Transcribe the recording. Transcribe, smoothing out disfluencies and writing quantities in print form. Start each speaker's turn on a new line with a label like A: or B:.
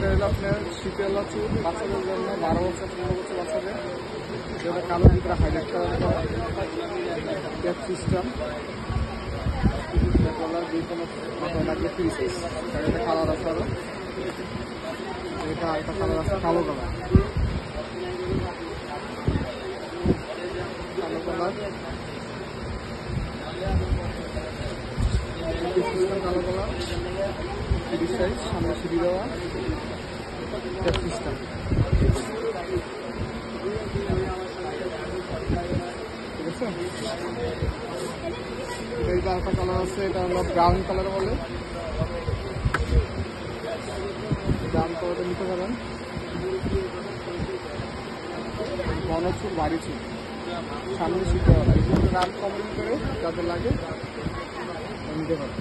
A: হলো আপনার শীতলা চুল বাচ্চাদের জন্য 12 বছর 15 বছর বাচ্চাদের, যেটা কালো ভিতরে হাইলাইট করার পর ক্যাপ সিস্টেম কলার যে কোনো মাথায় লাগলে ফ্রি সাইজ। এটা কালার আছে আরো, এটা একটা কালার আছে কালো কালার, কালো কালার কালো কালার ফ্রি সাইজ, সামনে সিঁড়ি দেওয়া ক্যাপ সিস্টেম। ঠিক আছে, এইটা একটা কালার আছে, এটা হলো ব্রাউন কালার বলে, ব্রাউন কালারটা নিতে পারেন। ঘন চুল বাড়ি চুল, সামনে শীতে রাত কমেন্ট করে যাদের লাগে নিতে পারেন।